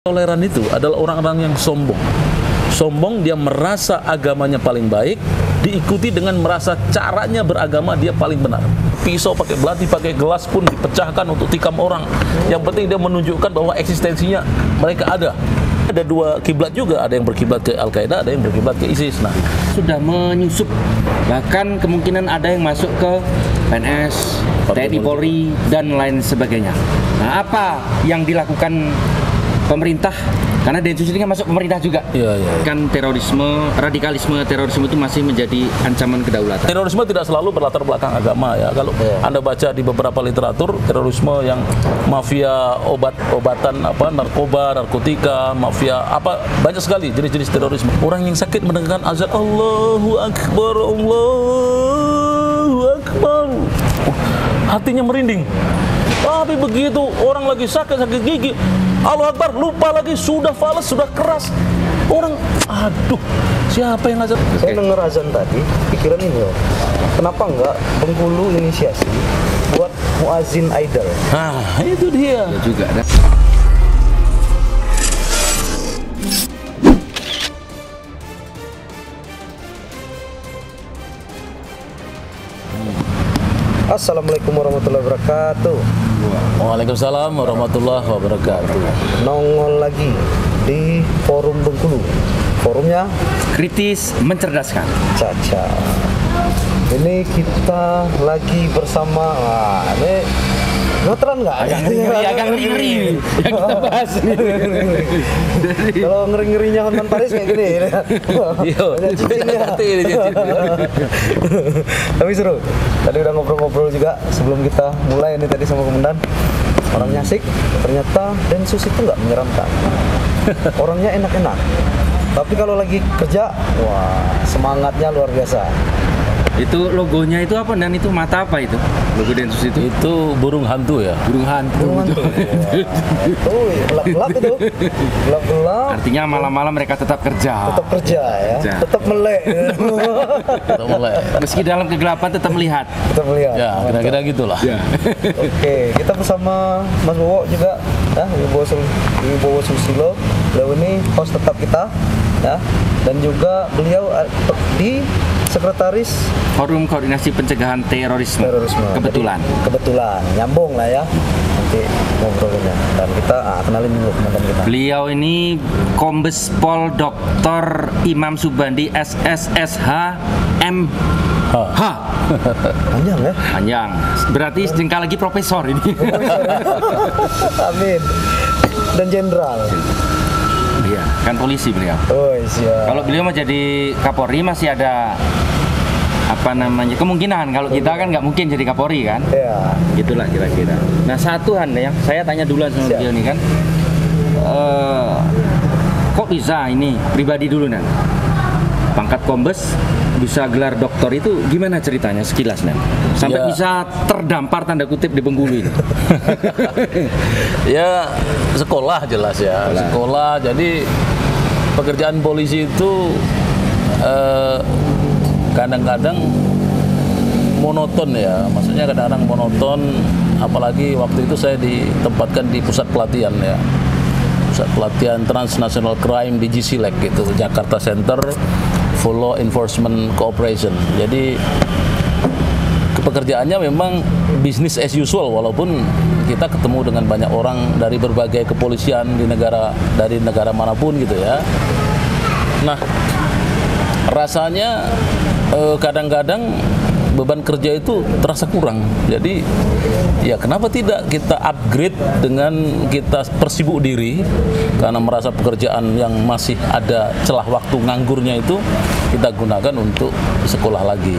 Toleran itu adalah orang-orang yang sombong. Sombong, dia merasa agamanya paling baik, diikuti dengan merasa caranya beragama dia paling benar. Pisau pakai belati, pakai gelas pun dipecahkan untuk tikam orang. Yang penting dia menunjukkan bahwa eksistensinya mereka ada. Ada dua kiblat juga, ada yang berkiblat ke Al-Qaeda, ada yang berkiblat ke ISIS. Nah, sudah menyusup, bahkan kemungkinan ada yang masuk ke PNS, TNI Polri, dan lain sebagainya. Nah, apa yang dilakukan pemerintah? Karena Densus ini kan masuk pemerintah juga. iya. Kan terorisme, radikalisme terorisme itu masih menjadi ancaman kedaulatan. Terorisme tidak selalu berlatar belakang agama ya. Kalau Anda baca di beberapa literatur, terorisme yang mafia obat-obatan, narkoba, narkotika, mafia banyak sekali jenis-jenis terorisme. Orang yang sakit mendengarkan azan Allahu Akbar, Allahu Akbar, hatinya merinding. Tapi begitu orang lagi sakit gigi, Allahu Akbar, lupa lagi, sudah fales, sudah keras. Orang, aduh, siapa yang ngajak? Saya dengar azan tadi, pikiran ini loh, kenapa enggak Bengkulu inisiasi buat muazin idol? Nah, itu dia. Ya juga ada. Assalamualaikum warahmatullahi wabarakatuh. Waalaikumsalam warahmatullahi wabarakatuh. Nongol lagi di forum Bengkulu. Forumnya Kritis mencerdaskan. Caca. Ini kita lagi bersama, ini veteran nggak? Agak ngeri yang kita bahas nih. Kalau ngeri-ngerinya Hotman Paris kayak gini. Banyak cincinnya. Tapi seru. Tadi udah ngobrol-ngobrol juga sebelum kita mulai ini tadi sama komandan. Orangnya asik, ternyata Densus itu nggak menyeramkan. Orangnya enak-enak. Tapi kalau lagi kerja, wah semangatnya luar biasa. Itu logonya itu apa, dan itu mata apa itu? Logo Densus itu? Itu burung hantu ya. Burung hantu. Itu gelap-gelap itu. Gelap-gelap. Artinya malam-malam mereka tetap kerja. Tetap kerja ya. Tetap melek. Kita mulai. Meski dalam kegelapan tetap melihat. Tetap melihat. Ya, kira-kira gitulah. Ya. Oke, kita bersama Mas Bowo juga, ya, Wibowo Susilo. Beliau ini host tetap kita, ya, dan juga beliau di Sekretaris Forum Koordinasi Pencegahan Terorisme. Kebetulan. Jadi, kebetulan nyambung lah ya. Nanti ngobrolnya. Dan kita kenalin dulu teman-teman kita. Beliau ini Kombes Pol Dr. Imam Subandi SSSH MH. Panjang ya? Panjang. Berarti jengkal lagi profesor ini. Amin. Dan jenderal. Iya, kan polisi beliau. Oh, siap. Kalau beliau mau jadi Kapolri masih ada kemungkinan. Kalau kita kan nggak mungkin jadi Kapolri kan. Ya. Gitulah kira-kira. Nah, satuan yang saya tanya dulu sama beliau nih kan, kok bisa ini pribadi dulu Nan, pangkat kombes bisa gelar doktor itu gimana ceritanya sekilas Nan? Sampai bisa terdampar tanda kutip di Bengkulu ini. Ya, sekolah jelas ya. Sekolah. Jadi pekerjaan polisi itu kadang-kadang monoton ya. Maksudnya kadang-kadang monoton, apalagi waktu itu saya ditempatkan di pusat pelatihan ya. Pusat pelatihan Transnational Crime di GCLEC gitu, Jakarta Center for Law Enforcement Cooperation. Jadi pekerjaannya memang business as usual, walaupun kita ketemu dengan banyak orang dari berbagai kepolisian dari negara manapun gitu ya. Nah, rasanya kadang-kadang beban kerja itu terasa kurang. Jadi ya kenapa tidak kita upgrade dengan kita persibuk diri, karena merasa pekerjaan yang masih ada celah waktu nganggurnya itu kita gunakan untuk sekolah lagi,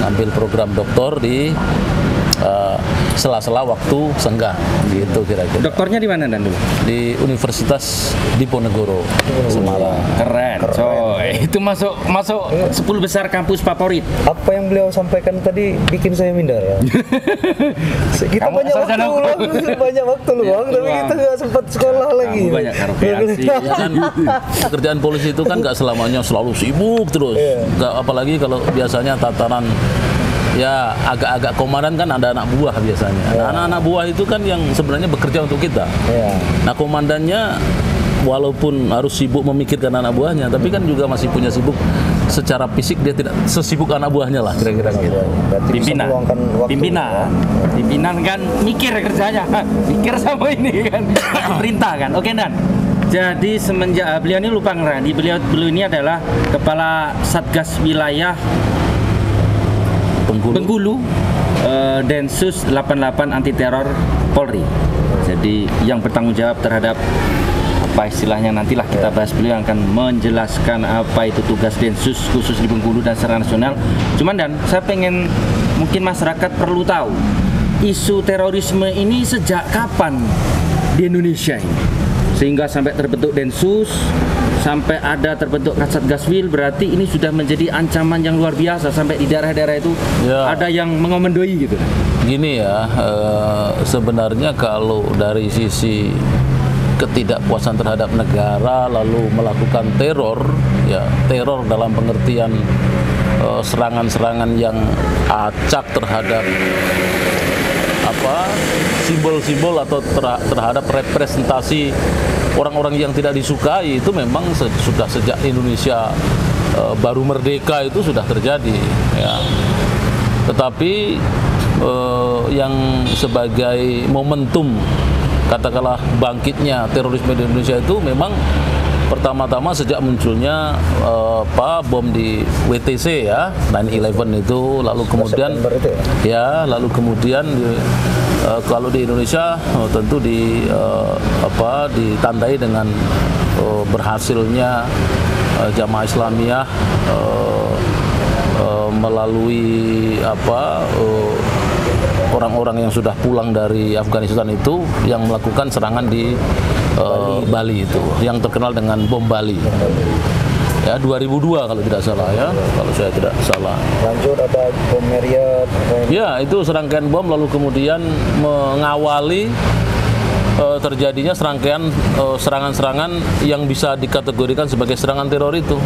ngambil program doktor di sela-sela waktu senggang gitu kira-kira. Doktornya di mana Dan dulu? Di Universitas Diponegoro, Semarang. Keren. Coy. Itu masuk 10 besar kampus favorit. Apa yang beliau sampaikan tadi bikin saya minder ya. Kita banyak waktu luang, tapi kita nggak sempat sekolah lagi. Banyak rekreasi. Ya kan, pekerjaan polisi itu kan nggak selamanya selalu sibuk terus. Nggak, apalagi kalau biasanya tataran ya agak-agak komandan kan ada anak buah biasanya. Nah, anak-anak buah itu kan yang sebenarnya bekerja untuk kita. Nah, komandannya walaupun harus sibuk memikirkan anak buahnya, tapi kan juga masih punya sibuk secara fisik, dia tidak sesibuk anak buahnya lah kira-kira gitu. Pimpinan kan mikir kerjanya, mikir sama ini kan, perintah kan. Oke Dan. Jadi semenjak beliau ini lupa ngerani, beliau ini adalah kepala Satgas Wilayah Bengkulu, Densus 88 Anti Teror Polri. Jadi yang bertanggung jawab terhadap apa istilahnya, nantilah kita bahas, beliau akan menjelaskan apa itu tugas Densus khusus di Bengkulu dan secara nasional. Cuman Dan, saya pengen, mungkin masyarakat perlu tahu isu terorisme ini sejak kapan di Indonesia ini, sehingga sampai terbentuk Densus, sampai ada terbentuk Kasatgaswil. Berarti ini sudah menjadi ancaman yang luar biasa, sampai di daerah-daerah itu ada yang mengomandoi gitu. Gini ya, sebenarnya kalau dari sisi ketidakpuasan terhadap negara lalu melakukan teror, ya teror dalam pengertian serangan-serangan yang acak terhadap simbol-simbol atau terhadap representasi orang-orang yang tidak disukai, itu memang sudah sejak Indonesia baru merdeka itu sudah terjadi ya. Tetapi yang sebagai momentum katakanlah bangkitnya terorisme di Indonesia itu memang pertama-tama sejak munculnya bom di WTC ya, 9/11 itu, lalu kemudian lalu kemudian kalau di Indonesia tentu ditandai dengan berhasilnya Jamaah Islamiyah melalui orang-orang yang sudah pulang dari Afghanistan itu yang melakukan serangan di Bali itu, yang terkenal dengan bom Bali. Ya, 2002 kalau tidak salah ya, kalau saya tidak salah. Lanjut ada bom Marriott. Ya, itu serangkaian bom lalu kemudian mengawali terjadinya serangkaian serangan-serangan yang bisa dikategorikan sebagai serangan teror itu.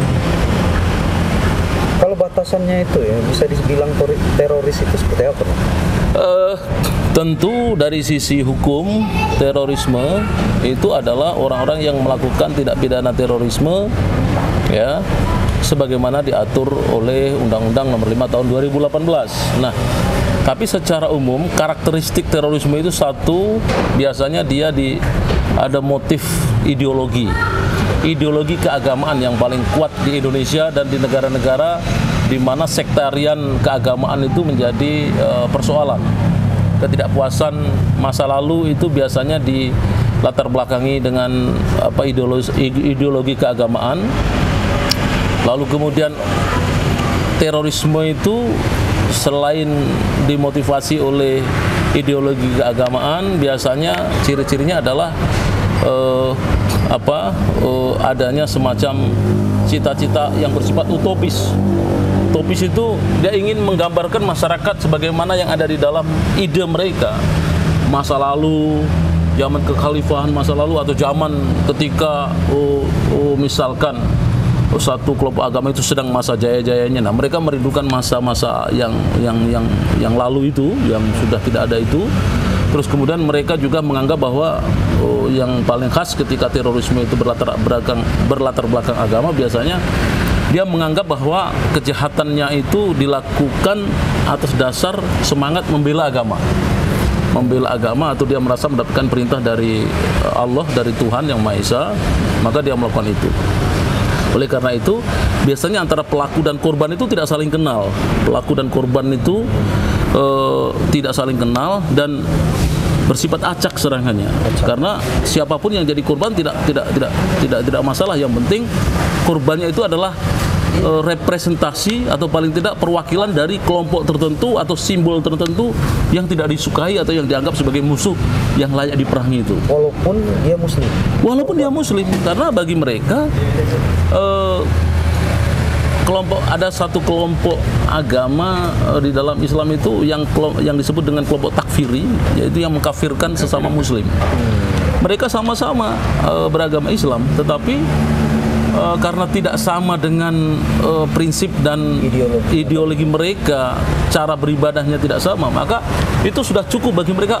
Kalau batasannya itu ya bisa dibilang teroris itu seperti apa? Tentu dari sisi hukum terorisme itu adalah orang-orang yang melakukan tindak pidana terorisme ya, sebagaimana diatur oleh Undang-Undang Nomor 5 Tahun 2018. Nah, tapi secara umum karakteristik terorisme itu satu, biasanya dia ada motif ideologi keagamaan yang paling kuat di Indonesia dan di negara-negara di mana sektarian keagamaan itu menjadi persoalan. Ketidakpuasan masa lalu itu biasanya dilatar belakangi dengan ideologi keagamaan. Lalu kemudian terorisme itu selain dimotivasi oleh ideologi keagamaan, biasanya ciri-cirinya adalah adanya semacam cita-cita yang bersifat utopis. Utopis itu dia ingin menggambarkan masyarakat sebagaimana yang ada di dalam ide mereka, masa lalu, zaman kekhalifahan masa lalu, atau zaman ketika misalkan satu kelompok agama itu sedang masa jaya-jayanya. Nah, mereka merindukan masa-masa yang lalu itu, yang sudah tidak ada itu. Terus kemudian mereka juga menganggap bahwa yang paling khas ketika terorisme itu berlatar belakang agama, biasanya dia menganggap bahwa kejahatannya itu dilakukan atas dasar semangat membela agama, atau dia merasa mendapatkan perintah dari Allah, dari Tuhan Yang Maha Esa, maka dia melakukan itu. Oleh karena itu, biasanya antara pelaku dan korban itu tidak saling kenal. Pelaku dan korban itu tidak saling kenal dan bersifat acak serangannya. Karena siapapun yang jadi korban tidak masalah. Yang penting korbannya itu adalah representasi atau paling tidak perwakilan dari kelompok tertentu atau simbol tertentu yang tidak disukai atau yang dianggap sebagai musuh yang layak diperangi itu. Walaupun dia muslim, karena bagi mereka ada satu kelompok agama di dalam Islam itu yang disebut dengan kelompok takfiri, yaitu yang mengkafirkan sesama muslim. Mereka sama-sama beragama Islam, tetapi karena tidak sama dengan prinsip dan ideologi mereka, cara beribadahnya tidak sama, maka itu sudah cukup bagi mereka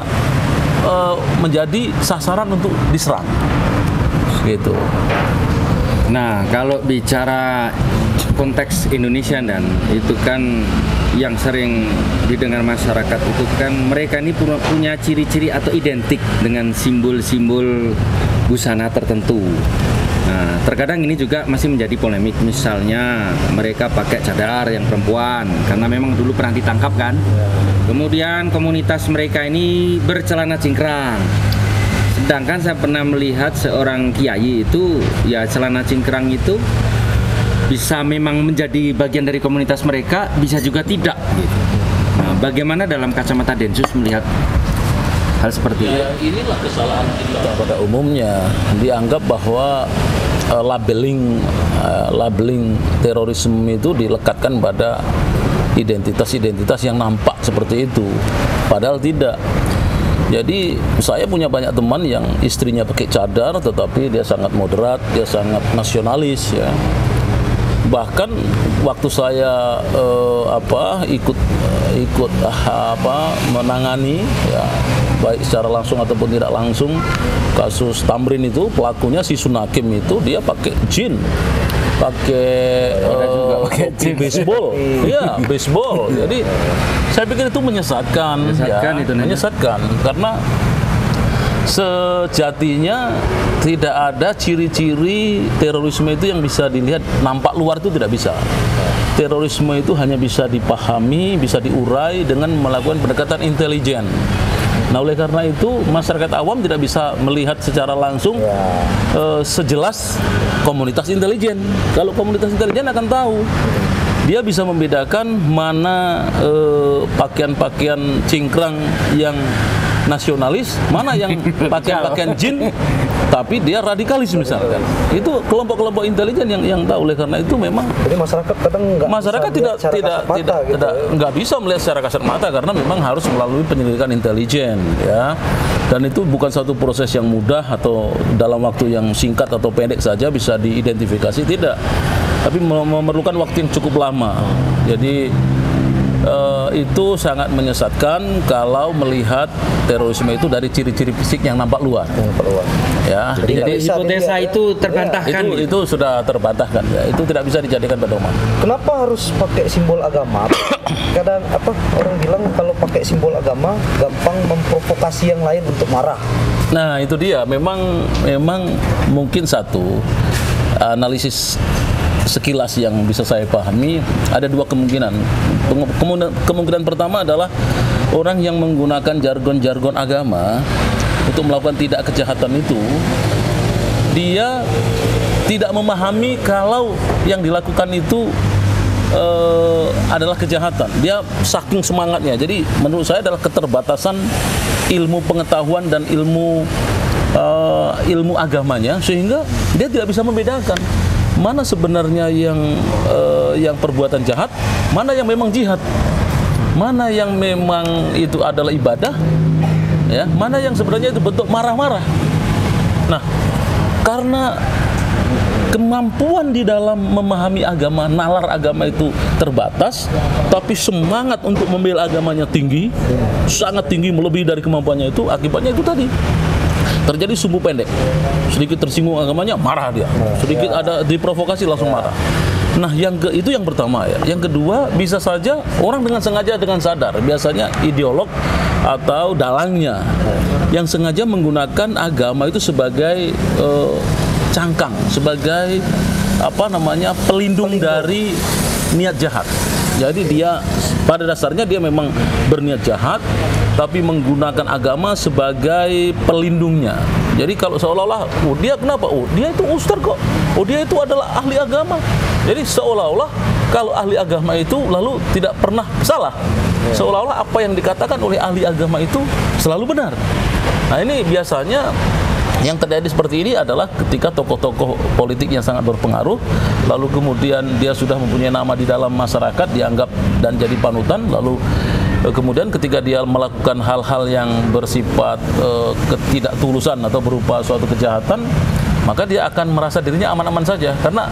menjadi sasaran untuk diserang. Gitu. Nah, kalau bicara konteks Indonesia dan itu kan yang sering didengar masyarakat itu kan mereka ini punya ciri-ciri atau identik dengan simbol-simbol busana tertentu. Nah, terkadang ini juga masih menjadi polemik. Misalnya mereka pakai cadar yang perempuan karena memang dulu pernah ditangkap kan. Kemudian komunitas mereka ini bercelana cingkrang. Sedangkan saya pernah melihat seorang kiai itu ya celana cingkrang itu bisa memang menjadi bagian dari komunitas mereka, bisa juga tidak gitu. Nah, bagaimana dalam kacamata Densus melihat hal seperti itu? Ya, inilah kesalahan kita pada umumnya, dianggap bahwa labeling terorisme itu dilekatkan pada identitas-identitas yang nampak seperti itu, padahal tidak. Jadi saya punya banyak teman yang istrinya pakai cadar, tetapi dia sangat moderat, dia sangat nasionalis ya. Bahkan waktu saya ikut menangani ya, baik secara langsung ataupun tidak langsung kasus Tamrin itu, pelakunya si Sunakim itu dia pakai jin, pakai baseball, iya baseball. Jadi saya pikir itu menyesatkan itu menyesatkan karena sejatinya tidak ada ciri-ciri terorisme itu yang bisa dilihat nampak luar, itu tidak bisa. Terorisme itu hanya bisa dipahami, bisa diurai dengan melakukan pendekatan intelijen. Nah, oleh karena itu masyarakat awam tidak bisa melihat secara langsung sejelas komunitas intelijen. Kalau komunitas intelijen akan tahu, dia bisa membedakan mana pakaian-pakaian cingkrang yang nasionalis, mana yang pakaian jin tapi dia radikalis misalkan. Itu kelompok-kelompok intelijen yang tahu. Oleh karena itu memang jadi masyarakat kadang nggak bisa melihat secara kasat mata karena memang harus melalui penyelidikan intelijen ya. Dan itu bukan satu proses yang mudah atau dalam waktu yang singkat atau pendek saja bisa diidentifikasi, tidak. Tapi memerlukan waktu yang cukup lama. Jadi itu sangat menyesatkan kalau melihat terorisme itu dari ciri-ciri fisik yang nampak luar. Ya, jadi hipotesa itu terbantahkan. Ya, itu sudah terbantahkan. Ya. Itu tidak bisa dijadikan pedoman. Kenapa harus pakai simbol agama? Kadang orang bilang kalau pakai simbol agama gampang memprovokasi yang lain untuk marah. Nah, itu dia. Memang mungkin satu analisis sekilas yang bisa saya pahami, ada dua kemungkinan. Kemungkinan pertama adalah orang yang menggunakan jargon-jargon agama untuk melakukan tindak kejahatan itu, dia tidak memahami kalau yang dilakukan itu adalah kejahatan. Dia saking semangatnya. Jadi menurut saya adalah keterbatasan ilmu pengetahuan dan ilmu agamanya, sehingga dia tidak bisa membedakan mana sebenarnya yang perbuatan jahat, mana yang memang jihad, mana yang memang itu adalah ibadah, ya, mana yang sebenarnya itu bentuk marah-marah. Nah, karena kemampuan di dalam memahami agama, nalar agama itu terbatas, tapi semangat untuk membela agamanya tinggi, sangat tinggi, melebihi dari kemampuannya itu, akibatnya itu tadi. Terjadi sumbu pendek, sedikit tersinggung agamanya marah dia, sedikit ada diprovokasi langsung marah. Nah, itu yang pertama ya. Yang kedua, bisa saja orang dengan sengaja, dengan sadar, biasanya ideolog atau dalangnya yang sengaja menggunakan agama itu sebagai cangkang, sebagai pelindung dari niat jahat. Jadi dia pada dasarnya dia memang berniat jahat, tapi menggunakan agama sebagai pelindungnya. Jadi kalau seolah-olah, dia kenapa? Dia itu ustaz kok. Dia itu adalah ahli agama. Jadi seolah-olah kalau ahli agama itu lalu tidak pernah salah. Seolah-olah apa yang dikatakan oleh ahli agama itu selalu benar. Nah, ini biasanya yang terjadi seperti ini adalah ketika tokoh-tokoh politik yang sangat berpengaruh, lalu kemudian dia sudah mempunyai nama di dalam masyarakat, dianggap dan jadi panutan, lalu kemudian ketika dia melakukan hal-hal yang bersifat ketidaktulusan atau berupa suatu kejahatan, maka dia akan merasa dirinya aman-aman saja karena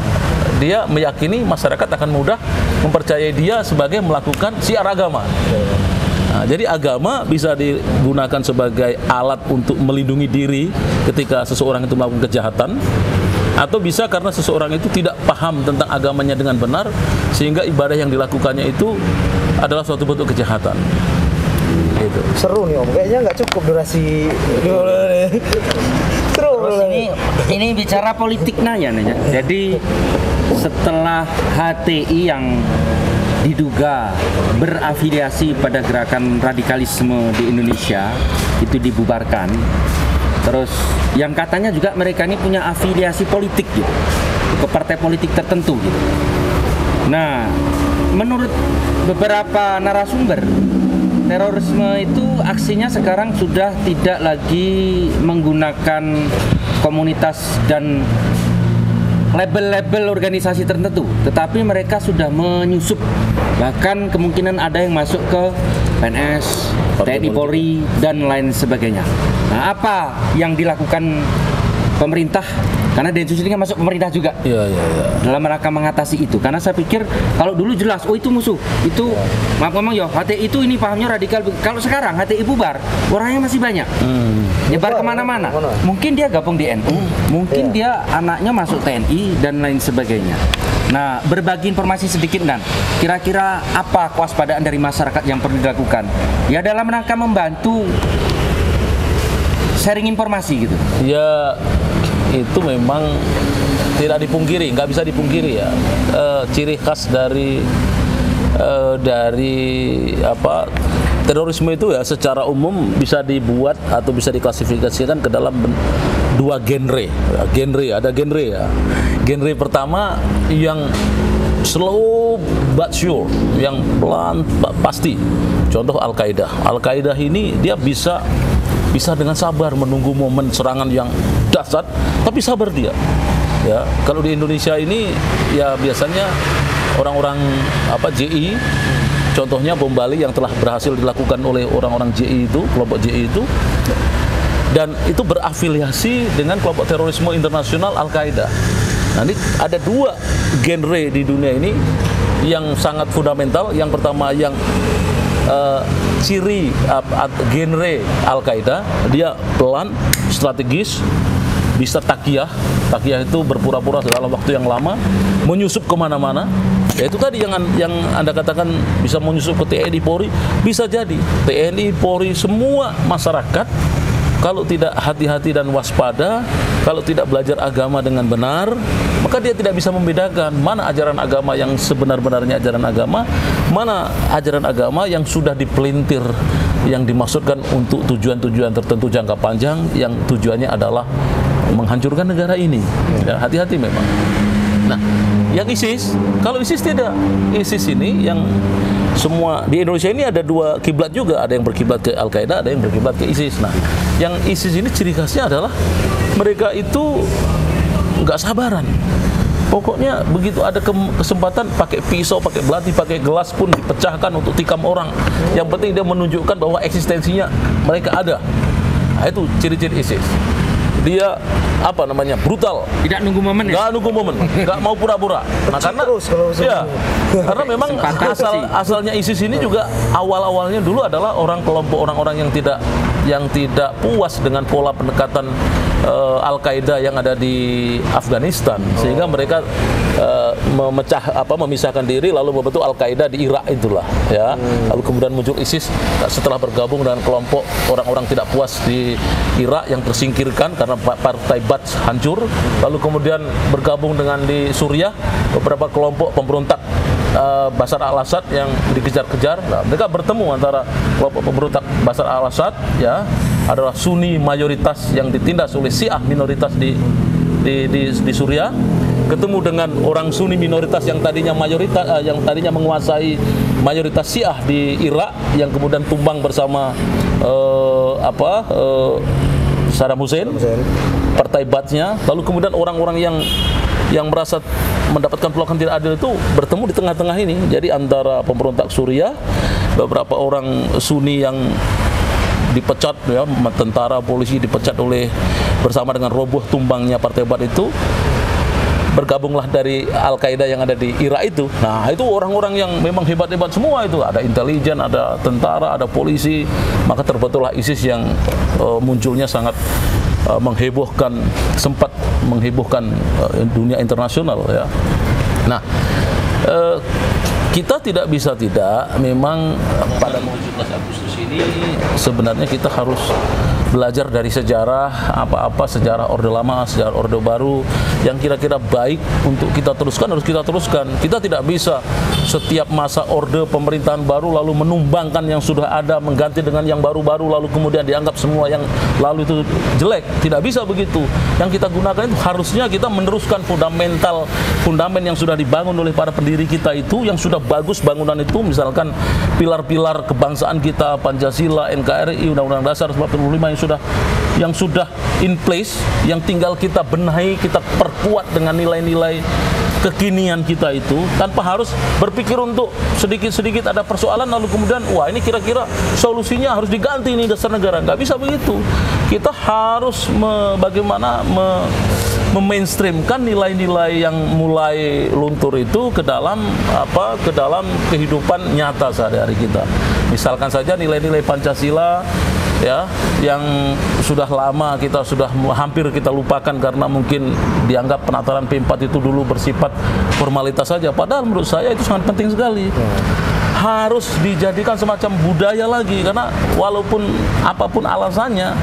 dia meyakini masyarakat akan mudah mempercayai dia sebagai melakukan syiar agama. Nah, jadi agama bisa digunakan sebagai alat untuk melindungi diri ketika seseorang itu melakukan kejahatan, atau bisa karena seseorang itu tidak paham tentang agamanya dengan benar sehingga ibadah yang dilakukannya itu adalah suatu bentuk kejahatan. Gitu. Seru nih Om, kayaknya nggak cukup durasi. Seru. Terus ini bicara politik nanya. Jadi setelah HTI yang diduga berafiliasi pada gerakan radikalisme di Indonesia itu dibubarkan, terus yang katanya juga mereka ini punya afiliasi politik gitu, ke partai politik tertentu gitu. Nah, menurut beberapa narasumber, terorisme itu aksinya sekarang sudah tidak lagi menggunakan komunitas dan label-label organisasi tertentu, tetapi mereka sudah menyusup, bahkan kemungkinan ada yang masuk ke PNS, TNI Polri, dan lain sebagainya. Nah, apa yang dilakukan pemerintah, karena Densus ini kan masuk pemerintah juga, dalam rangka mengatasi itu? Karena saya pikir kalau dulu jelas, oh itu musuh, itu maaf ngomong ya, HTI itu ini pahamnya radikal. Kalau sekarang HTI bubar, orangnya masih banyak, nyebar kemana-mana. Mungkin dia gabung di NU, mungkin dia anaknya masuk TNI dan lain sebagainya. Nah, berbagi informasi sedikit Dan, kira-kira apa kewaspadaan dari masyarakat yang perlu dilakukan? Ya dalam rangka membantu sharing informasi gitu. Ya, itu memang tidak dipungkiri, nggak bisa dipungkiri ya. Ciri khas dari terorisme itu ya secara umum bisa dibuat atau bisa diklasifikasikan ke dalam dua genre. Ada genre ya. Genre pertama yang slow but sure, yang pelan pasti. Contoh Al-Qaeda. Al-Qaeda ini dia bisa dengan sabar menunggu momen serangan yang dahsyat, tapi sabar dia. Ya, kalau di Indonesia ini ya biasanya orang-orang JI, contohnya bom Bali yang telah berhasil dilakukan oleh orang-orang JI itu, kelompok JI itu, dan itu berafiliasi dengan kelompok terorisme internasional Al-Qaeda. Nah, ini ada dua genre di dunia ini yang sangat fundamental. Yang pertama yang ciri genre Al-Qaeda, dia pelan, strategis, bisa takiyah itu berpura-pura dalam waktu yang lama, menyusup kemana-mana. Ya itu tadi yang Anda katakan bisa menyusup ke TNI Polri, bisa jadi TNI Polri, semua masyarakat kalau tidak hati-hati dan waspada, kalau tidak belajar agama dengan benar, maka dia tidak bisa membedakan mana ajaran agama yang sebenar-benarnya ajaran agama, mana ajaran agama yang sudah dipelintir, yang dimaksudkan untuk tujuan-tujuan tertentu jangka panjang, yang tujuannya adalah menghancurkan negara ini. Ya, hati-hati memang. Nah, yang ISIS, kalau ISIS tidak. ISIS ini yang semua di Indonesia ini ada dua kiblat juga, ada yang berkiblat ke Al-Qaeda, ada yang berkiblat ke ISIS. Nah, yang ISIS ini ciri khasnya adalah mereka itu nggak sabaran. Pokoknya begitu ada kesempatan, pakai pisau, pakai belati, pakai gelas pun dipecahkan untuk tikam orang. Yang penting dia menunjukkan bahwa eksistensinya mereka ada. Nah, itu ciri-ciri ISIS. Dia brutal, tidak nunggu momen ya? Nggak nunggu momen, nggak mau pura-pura. Nah, karena memang asalnya ISIS ini juga awal-awalnya dulu adalah kelompok orang-orang yang tidak puas dengan pola pendekatan Al-Qaeda yang ada di Afghanistan, sehingga mereka memisahkan diri, lalu membentuk Al-Qaeda di Irak itulah, ya. Lalu kemudian muncul ISIS setelah bergabung dengan kelompok orang-orang tidak puas di Irak yang tersingkirkan karena partai Ba'ath hancur, lalu kemudian bergabung dengan di Suriah beberapa kelompok pemberontak Bashar al-Assad yang dikejar-kejar. Nah, mereka bertemu antara kelompok pemberontak Bashar al-Assad, ya, adalah Sunni mayoritas yang ditindas oleh Syiah minoritas di Suriah, ketemu dengan orang Sunni minoritas yang tadinya menguasai mayoritas Syiah di Irak, yang kemudian tumbang bersama Saddam Hussein, partai Ba'athnya. Lalu kemudian orang-orang yang merasa mendapatkan perlakuan tidak adil itu bertemu di tengah-tengah ini. Jadi antara pemberontak Suriah, beberapa orang Sunni yang dipecat ya, tentara polisi dipecat bersama dengan roboh tumbangnya Partai Baath itu, bergabunglah dari Al-Qaeda yang ada di Irak itu. Nah, itu orang-orang yang memang hebat-hebat semua itu. Ada intelijen, ada tentara, ada polisi. Maka terbentuklah ISIS yang munculnya sangat menghebohkan, sempat menghebohkan dunia internasional ya. Nah, kita tidak bisa memang pada 17 Agustus ini sebenarnya kita harus belajar dari sejarah, apa-apa sejarah Orde Lama, sejarah Orde Baru yang kira-kira baik untuk kita teruskan, harus kita teruskan. Kita tidak bisa setiap masa Orde pemerintahan baru lalu menumbangkan yang sudah ada, mengganti dengan yang baru-baru, lalu kemudian dianggap semua yang lalu itu jelek. Tidak bisa begitu. Yang kita gunakan itu harusnya kita meneruskan fundament yang sudah dibangun oleh para pendiri kita itu, yang sudah bagus bangunan itu, misalkan pilar-pilar kebangsaan kita, Pancasila, NKRI, Undang-Undang Dasar 45 yang sudah in place, yang tinggal kita benahi, kita perkuat dengan nilai-nilai kekinian kita itu, tanpa harus berpikir untuk sedikit-sedikit ada persoalan lalu kemudian wah ini kira-kira solusinya harus diganti ini dasar negara. Nggak bisa begitu. Kita harus bagaimana memainstreamkan nilai-nilai yang mulai luntur itu ke dalam kehidupan nyata sehari-hari kita. Misalkan saja nilai-nilai Pancasila ya, yang sudah lama hampir kita lupakan karena mungkin dianggap penataran P4 itu dulu bersifat formalitas saja, padahal menurut saya itu sangat penting sekali. Harus dijadikan semacam budaya lagi, karena walaupun apapun alasannya,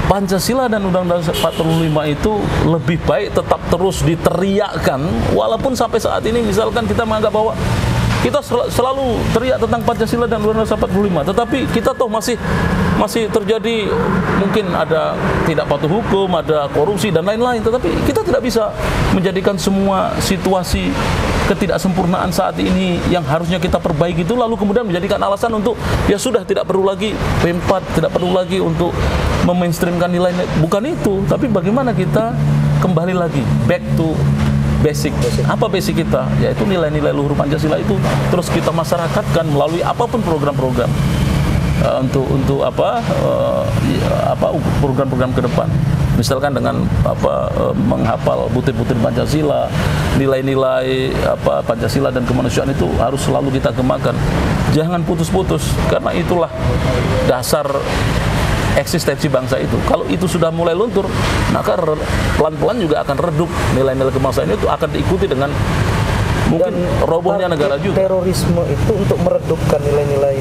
Pancasila dan Undang-Undang 45 itu lebih baik tetap terus diteriakkan, walaupun sampai saat ini misalkan kita menganggap bahwa kita selalu teriak tentang Pancasila dan Undang-Undang 45, tetapi kita toh masih terjadi, mungkin ada tidak patuh hukum, ada korupsi dan lain-lain, tetapi kita tidak bisa menjadikan semua situasi ketidaksempurnaan saat ini yang harusnya kita perbaiki itu lalu kemudian menjadikan alasan untuk ya sudah tidak perlu lagi P4, tidak perlu lagi untuk memainstreamkan nilai-nilai. Bukan itu, tapi bagaimana kita kembali lagi back to basic. Apa basic kita? Yaitu nilai-nilai luhur Pancasila itu terus kita masyarakatkan melalui apapun program-program untuk program-program ke depan. Misalkan dengan menghafal butir-butir Pancasila, nilai-nilai Pancasila dan kemanusiaan itu harus selalu kita gemakan. Jangan putus-putus, karena itulah dasar eksistensi bangsa itu. Kalau itu sudah mulai luntur, maka pelan-pelan juga akan redup nilai-nilai kebangsaan itu, akan diikuti dengan mungkin robohnya negara juga. Terorisme itu untuk meredupkan nilai-nilai.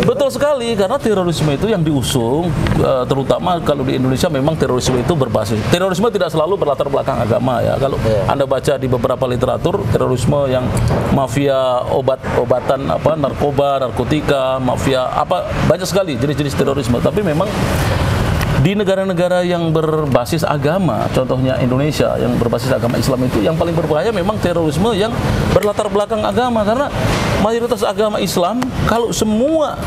Betul sekali, karena terorisme itu yang diusung, terutama kalau di Indonesia memang terorisme itu berbasis. Terorisme tidak selalu berlatar belakang agama ya. Kalau Anda baca di beberapa literatur, terorisme yang mafia obatan narkoba, narkotika, mafia banyak sekali jenis-jenis terorisme. Tapi memang di negara-negara yang berbasis agama, contohnya Indonesia yang berbasis agama Islam itu, yang paling berbahaya memang terorisme yang berlatar belakang agama, karena mayoritas agama Islam, kalau semua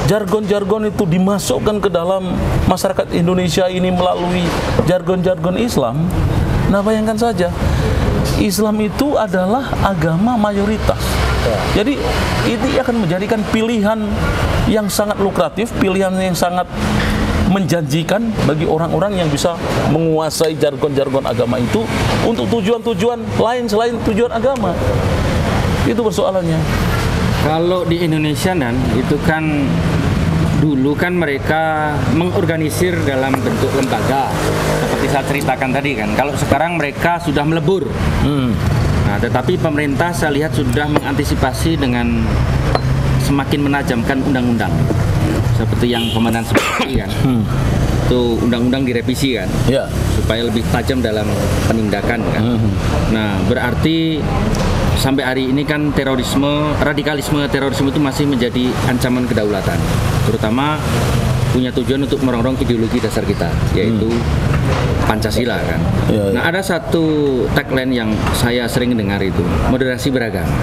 jargon-jargon itu dimasukkan ke dalam masyarakat Indonesia ini melalui jargon-jargon Islam, nah bayangkan saja, Islam itu adalah agama mayoritas. Jadi ini akan menjadikan pilihan yang sangat lukratif, pilihan yang sangat menjanjikan bagi orang-orang yang bisa menguasai jargon-jargon agama itu untuk tujuan-tujuan lain selain tujuan agama. Itu persoalannya. Kalau di Indonesia itu kan dulu kan mereka mengorganisir dalam bentuk lembaga seperti saya ceritakan tadi kan. Kalau sekarang mereka sudah melebur. Nah, tetapi pemerintah saya lihat sudah mengantisipasi dengan semakin menajamkan undang-undang. Seperti yang komandan sebutkan kan, itu undang-undang direvisi kan, supaya lebih tajam dalam penindakan kan. Nah, berarti sampai hari ini kan radikalisme terorisme itu masih menjadi ancaman kedaulatan, terutama punya tujuan untuk merongrong ideologi dasar kita, yaitu Pancasila kan. Nah, ada satu tagline yang saya sering dengar itu, moderasi beragama.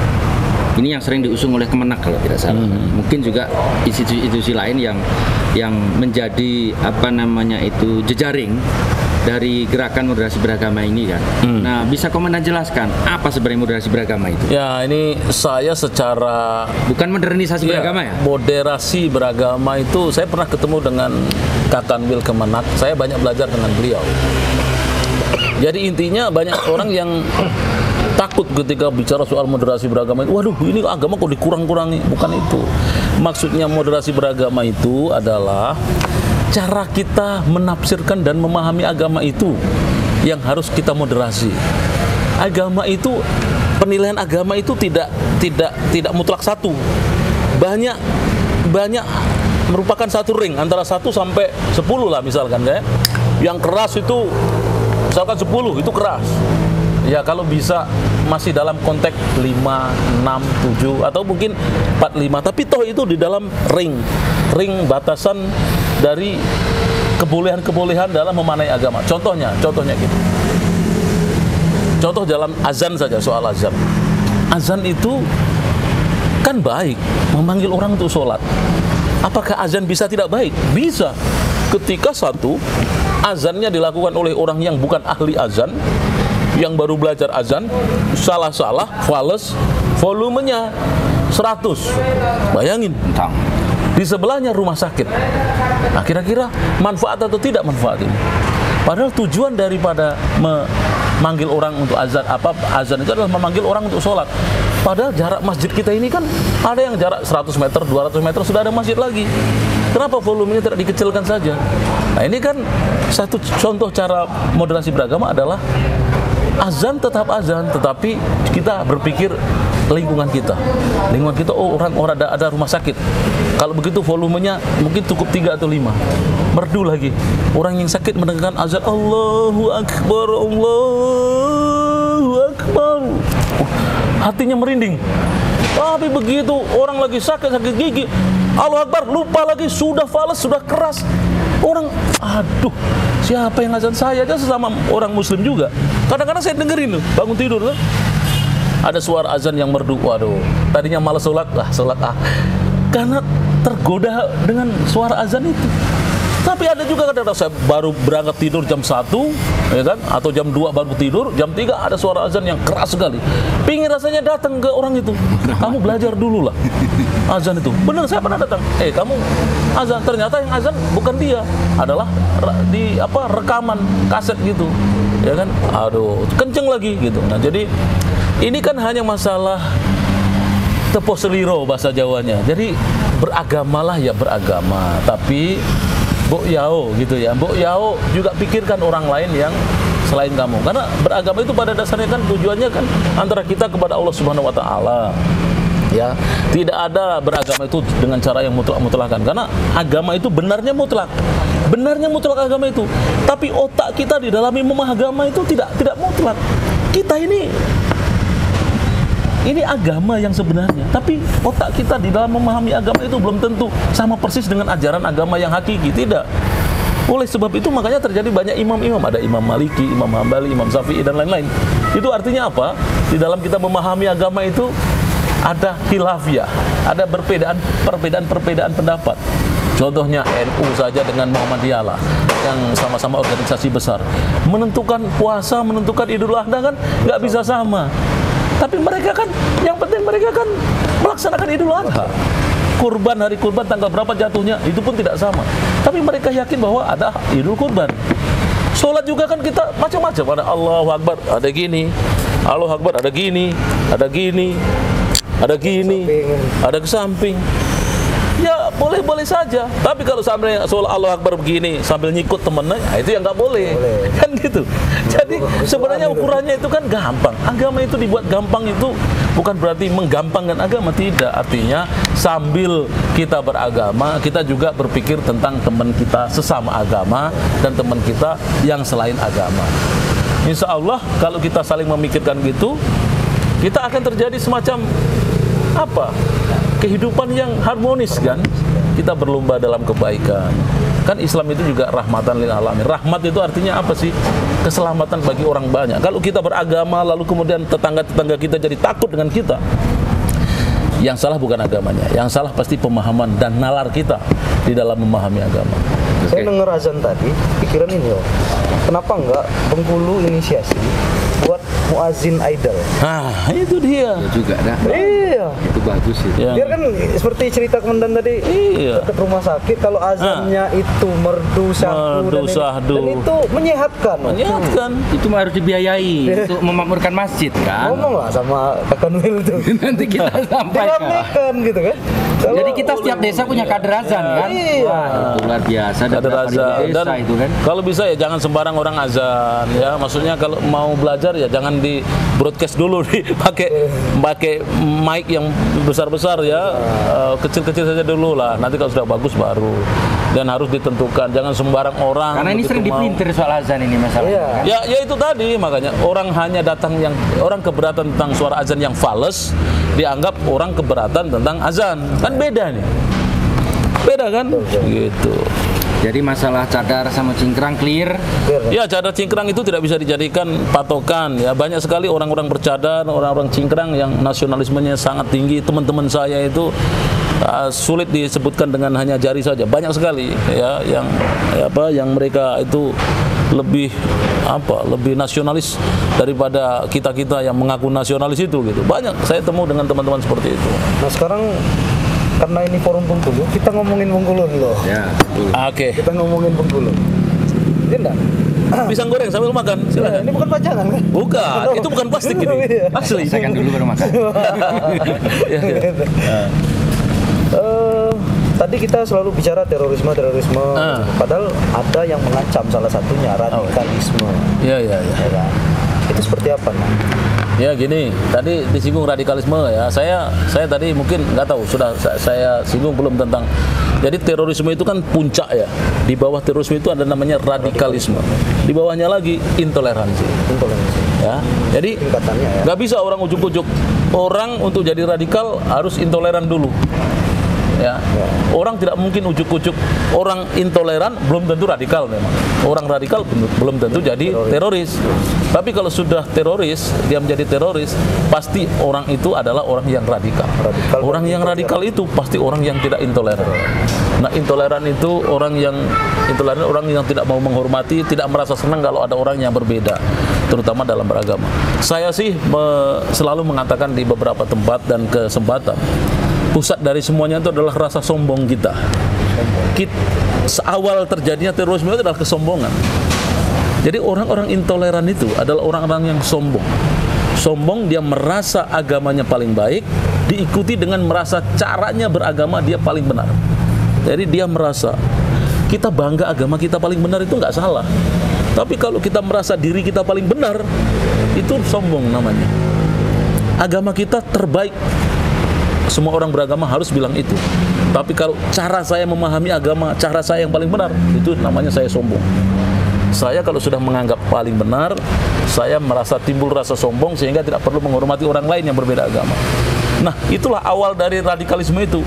Ini yang sering diusung oleh Kemenak kalau tidak salah. Mungkin juga institusi lain yang menjadi jejaring dari gerakan moderasi beragama ini kan. Nah, bisa komandan jelaskan apa sebenarnya moderasi beragama itu? Ya, ini saya secara Bukan modernisasi beragama ya? moderasi beragama itu saya pernah ketemu dengan Kakanwil Kemenak. Saya banyak belajar dengan beliau. Jadi intinya banyak orang yang takut ketika bicara soal moderasi beragama itu. Waduh, ini agama kok dikurang-kurangi. Bukan itu. Maksudnya moderasi beragama itu adalah cara kita menafsirkan dan memahami agama itu yang harus kita moderasi. Agama itu, penilaian agama itu tidak mutlak satu. Banyak merupakan satu ring antara 1 sampai 10 lah misalkan ya. Yang keras itu misalkan 10 itu keras. Ya kalau bisa masih dalam konteks 5, 6, 7 atau mungkin 4, 5. Tapi toh itu di dalam ring batasan dari kebolehan-kebolehan dalam memaknai agama. Contohnya gitu. Contoh dalam azan saja, soal azan. Azan itu kan baik, memanggil orang untuk sholat. Apakah azan bisa tidak baik? Bisa. Ketika satu, azannya dilakukan oleh orang yang bukan ahli azan, yang baru belajar azan, salah-salah, fales, volumenya 100. Bayangin, di sebelahnya rumah sakit. Nah, kira-kira manfaat atau tidak manfaat ini? Padahal tujuan daripada memanggil orang untuk azan, azan itu adalah memanggil orang untuk sholat. Padahal jarak masjid kita ini kan ada yang jarak 100 meter, 200 meter sudah ada masjid lagi. Kenapa volumenya tidak dikecilkan saja? Nah, ini kan satu contoh cara moderasi beragama adalah azan tetap azan, tetapi kita berpikir lingkungan kita, oh orang ada rumah sakit. Kalau begitu volumenya mungkin cukup 3 atau 5. Merdu lagi. Orang yang sakit mendengarkan azan Allahu Akbar, Allahu Akbar. Hatinya merinding. Tapi begitu orang lagi sakit gigi, Allahu Akbar, lupa lagi, sudah fales, sudah keras. Orang, aduh, siapa yang azan? Saya aja sesama orang muslim juga. Kadang-kadang saya dengerin tuh, bangun tidur tuh, ada suara azan yang merdu. Waduh, tadinya malas sholat. Karena tergoda dengan suara azan itu. Tapi ada juga kadang-kadang saya baru berangkat tidur jam 1, ya kan? Atau jam 2 baru tidur, jam 3 ada suara azan yang keras sekali. Pingin rasanya datang ke orang itu. Kamu belajar dulu lah azan itu. Benar, saya pernah datang. Kamu azan, ternyata yang azan bukan dia, adalah di rekaman kaset gitu. Ya kan? Aduh, kenceng lagi gitu. Nah, jadi ini kan hanya masalah tepo seliro bahasa Jawanya. Jadi beragamalah ya beragama, tapi Mbok Yao gitu ya. Mbok Yao juga pikirkan orang lain yang selain kamu. Karena beragama itu pada dasarnya kan tujuannya kan antara kita kepada Allah Subhanahu wa taala. Ya, tidak ada beragama itu dengan cara yang mutlak-mutlakan. Karena agama itu benarnya mutlak. Benarnya mutlak agama itu. Tapi otak kita di dalam memahami agama itu tidak mutlak. Kita ini agama yang sebenarnya, tapi otak kita di dalam memahami agama itu belum tentu sama persis dengan ajaran agama yang hakiki, tidak. Oleh sebab itu makanya terjadi banyak imam-imam, ada Imam Maliki, Imam Hambali, Imam Syafi'i dan lain-lain. Itu artinya apa? Di dalam kita memahami agama itu ada khilafiyah, ada perbedaan pendapat. Contohnya NU saja dengan Muhammadiyah yang sama-sama organisasi besar. Menentukan puasa, menentukan Idul Adha kan nggak bisa sama. Tapi mereka kan, yang penting mereka kan melaksanakan Idul Adha. Hari kurban tanggal berapa jatuhnya, itu pun tidak sama. Tapi mereka yakin bahwa ada Idul Kurban. Sholat juga kan kita macam-macam. Ada Allahu Akbar, ada gini. Allahu Akbar, ada gini. Ada gini. Ada gini. Ada ke samping. Ya boleh-boleh saja. Tapi kalau sampai sholat Allah Akbar begini sambil nyikut temennya, itu yang nggak boleh. Kan gitu. Jadi sebenarnya ukurannya itu kan gampang. Agama itu dibuat gampang itu bukan berarti menggampangkan agama, tidak. Artinya sambil kita beragama, kita juga berpikir tentang teman kita sesama agama dan teman kita yang selain agama. Insya Allah kalau kita saling memikirkan gitu, kita akan terjadi semacam kehidupan yang harmonis kan. Kita berlomba dalam kebaikan. Kan Islam itu juga rahmatan lil alamin. Rahmat itu artinya apa sih? Keselamatan bagi orang banyak. Kalau kita beragama lalu kemudian tetangga-tetangga kita jadi takut dengan kita, yang salah bukan agamanya, yang salah pasti pemahaman dan nalar kita di dalam memahami agama. Saya dengar azan tadi, pikiran ini kenapa enggak Bengkulu inisiasi buat muazin idol? Nah, itu dia. Ya juga dah. Iya. Itu bagus sih. Ya. Biar kan seperti cerita komandan tadi, Iya. dekat rumah sakit kalau azannya itu merdu syahdu Merdu syahdu. dan itu menyehatkan. Menyehatkan. Itu mah harus dibiayai untuk memakmurkan masjid kan. Ngomong lah sama Kakak Nuil tuh. Nanti kita sampaikan. Diramekan gitu kan. Jadi kita setiap desa punya kader azan kan? Iya. Wah, itu luar biasa. Ada beberapa azan ribu desa dan itu kan. kalau bisa ya jangan sembarang orang azan ya. Maksudnya kalau mau belajar ya jangan di broadcast dulu pakai mic yang besar-besar ya. Kecil-kecil saja dulu lah. Nanti kalau sudah bagus baru. Dan harus ditentukan, jangan sembarang orang. Karena ini begitu sering mau. dipelintir soal azan ini masalahnya. Iya. Kan? Ya itu tadi makanya orang hanya datang orang keberatan tentang suara azan yang fales dianggap orang keberatan tentang azan. Kan beda nih. Beda kan? Gitu. Jadi masalah cadar sama cingkrang clear. Ya, cadar cingkrang itu tidak bisa dijadikan patokan ya. Banyak sekali orang-orang bercadar, orang-orang cingkrang yang nasionalismenya sangat tinggi. Teman-teman saya itu sulit disebutkan dengan hanya jari saja. Banyak sekali ya yang mereka itu lebih nasionalis daripada kita-kita yang mengaku nasionalis itu gitu. Banyak saya temu dengan teman-teman seperti itu. Nah sekarang karena ini forum Bengkulu, kita ngomongin Bengkulu dulu. Ya, betul. Oke. Kita ngomongin Bengkulu. Iya enggak? Pisang goreng sambil makan. Silakan. Ini bukan pajangan kan? Bukan, itu bukan plastik ini. Iya. Asli. Saya kan dulu baru makan. Ya, ya. Tadi kita selalu bicara terorisme. Padahal ada yang mengancam, salah satunya radikalisme. Ya. Ya kan? Itu seperti apa, Nah? Ya gini, tadi disinggung radikalisme ya. Saya tadi mungkin nggak tahu sudah saya singgung belum tentang. Jadi terorisme itu kan puncak ya. Di bawah terorisme itu ada namanya radikalisme. Di bawahnya lagi intoleransi. Ya. Jadi Tingkatannya ya. nggak bisa orang ujuk-ujuk orang untuk jadi radikal harus intoleran dulu. Ya. Orang tidak mungkin ujuk-ujuk orang intoleran belum tentu radikal memang. Orang radikal belum tentu jadi teroris. Tapi kalau sudah teroris, dia menjadi teroris, pasti orang itu adalah orang yang radikal. Orang yang radikal itu pasti orang yang tidak intoleran. Nah, intoleran itu orang yang tidak mau menghormati, tidak merasa senang kalau ada orang yang berbeda, terutama dalam beragama. Saya sih selalu mengatakan di beberapa tempat dan kesempatan, pusat dari semuanya itu adalah rasa sombong kita. Awal terjadinya terorisme itu adalah kesombongan. Jadi orang-orang intoleran itu adalah orang-orang yang sombong. Sombong, dia merasa agamanya paling baik, diikuti dengan merasa caranya beragama dia paling benar. Jadi dia merasa kita bangga agama kita paling benar itu nggak salah. Tapi kalau kita merasa diri kita paling benar, itu sombong namanya. Agama kita terbaik. Semua orang beragama harus bilang itu. Tapi kalau cara saya memahami agama, cara saya yang paling benar, itu namanya saya sombong. Saya kalau sudah menganggap paling benar, saya merasa timbul rasa sombong sehingga tidak perlu menghormati orang lain yang berbeda agama. Nah, itulah awal dari radikalisme itu.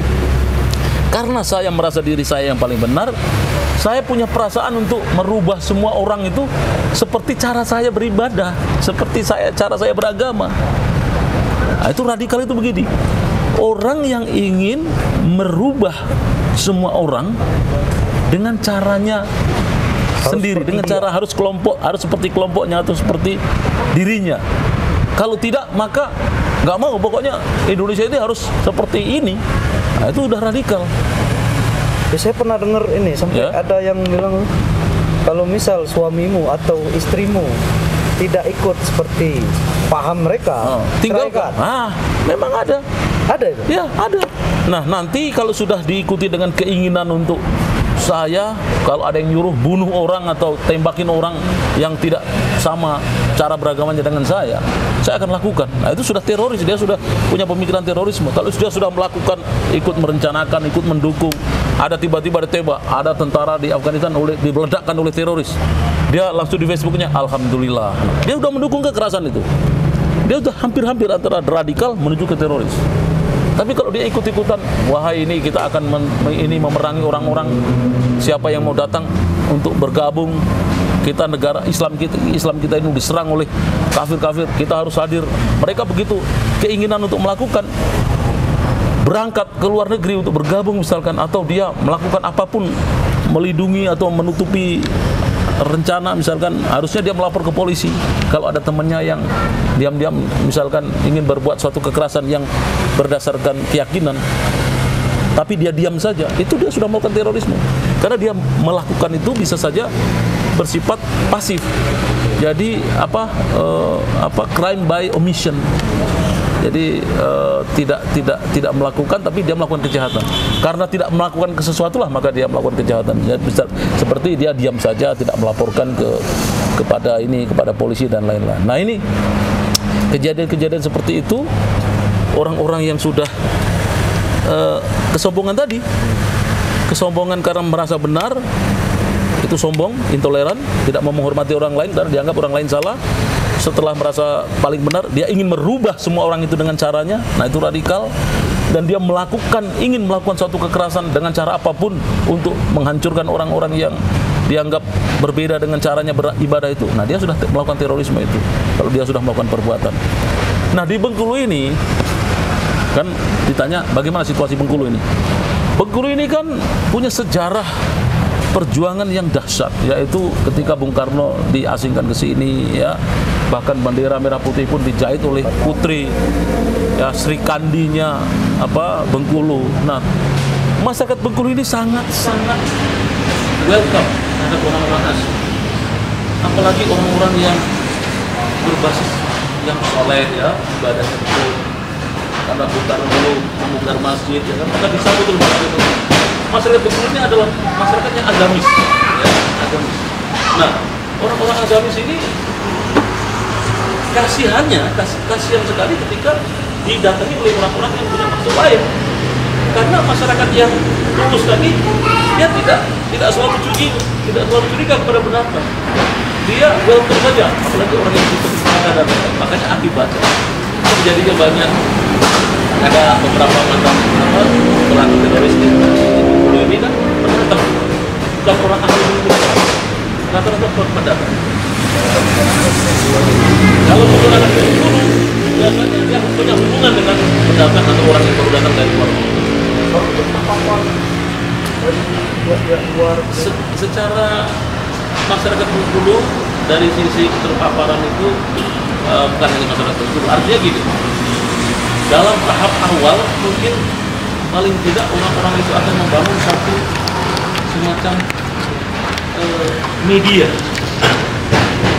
Karena saya merasa diri saya yang paling benar, saya punya perasaan untuk merubah semua orang itu seperti cara saya beribadah, seperti cara saya beragama. Nah, itu radikal itu begini. Orang yang ingin merubah semua orang dengan caranya sendiri, dengan cara harus seperti kelompoknya atau seperti dirinya. Kalau tidak, maka nggak mau. Pokoknya Indonesia ini harus seperti ini. Nah, itu udah radikal. Ya, saya pernah dengar ini sampai ada yang bilang kalau misal suamimu atau istrimu tidak ikut seperti paham mereka, tinggalkan. Memang ada. Ada itu? Ya, ada. Nah, nanti kalau sudah diikuti dengan keinginan untuk saya, kalau ada yang nyuruh bunuh orang atau tembakin orang yang tidak sama cara beragamanya dengan saya akan lakukan. Nah, itu sudah teroris, dia sudah punya pemikiran terorisme. Kalau dia sudah melakukan, ikut merencanakan, ikut mendukung, ada tiba-tiba ditembak, ada tentara di Afghanistan diledakkan oleh teroris, dia langsung di Facebooknya, alhamdulillah, dia sudah mendukung kekerasan itu. Dia sudah hampir-hampir antara radikal menuju ke teroris. Tapi kalau dia ikut-ikutan, wahai ini kita akan memerangi orang-orang, siapa yang mau datang untuk bergabung, kita negara Islam kita ini diserang oleh kafir-kafir, kita harus hadir. Mereka begitu keinginan untuk melakukan, berangkat ke luar negeri untuk bergabung misalkan, atau dia melakukan apapun melindungi atau menutupi rencana, misalkan harusnya dia melapor ke polisi kalau ada temannya yang diam-diam misalkan ingin berbuat suatu kekerasan yang berdasarkan keyakinan, tapi dia diam saja, itu dia sudah melakukan terorisme. Karena dia melakukan itu bisa saja bersifat pasif. Jadi crime by omission. Jadi tidak melakukan, tapi dia melakukan kejahatan. Karena tidak melakukan sesuatu lah, maka dia melakukan kejahatan. Jadi, seperti dia diam saja, tidak melaporkan kepada polisi dan lain-lain. Nah, ini kejadian-kejadian seperti itu, orang-orang yang sudah kesombongan tadi, kesombongan karena merasa benar, itu sombong, intoleran, tidak mau menghormati orang lain karena dianggap orang lain salah. Setelah merasa paling benar, dia ingin merubah semua orang itu dengan caranya. Nah, itu radikal. Dan dia ingin melakukan suatu kekerasan dengan cara apapun untuk menghancurkan orang-orang yang dianggap berbeda dengan caranya beribadah itu. Nah, dia sudah melakukan terorisme itu kalau dia sudah melakukan perbuatan. Nah, di Bengkulu ini kan ditanya bagaimana situasi Bengkulu ini. Bengkulu ini kan punya sejarah perjuangan yang dahsyat, yaitu ketika Bung Karno diasingkan ke sini, ya, bahkan bendera merah putih pun dijahit oleh putri, ya, Sri Kandinya Bengkulu. Nah, masyarakat Bengkulu ini sangat welcome terhadap orang-orang asing, apalagi orang-orang yang berbasis yang soleh, ya, ibadahnya betul. Karena Bung Karno dulu membongkar masjid, ya kan, maka disambut oleh masyarakat Bengkulu ini adalah masyarakat yang agamis, ya, agamis. Nah, orang-orang agamis ini kasihan sekali ketika didatangi oleh orang-orang yang punya maksud lain. Karena masyarakat yang lurus tadi, dia tidak selalu curiga kepada pendatang. Dia welcome saja, apalagi orang yang itu ada. Makanya akibatnya terjadinya banyak, ada beberapa mantan pelaku teroris ini kan pendatang, bukan orang asli Bengkulu, rata-rata pendatang. Kalau bukan anak Bengkulu, biasanya dia punya hubungan dengan pendatang atau orang yang baru datang dari luar. Secara masyarakat Bengkulu dari sisi keterpaparan itu bukan hanya masyarakat Bengkulu, artinya gini. Dalam tahap awal mungkin paling tidak orang-orang itu akan membangun satu semacam media.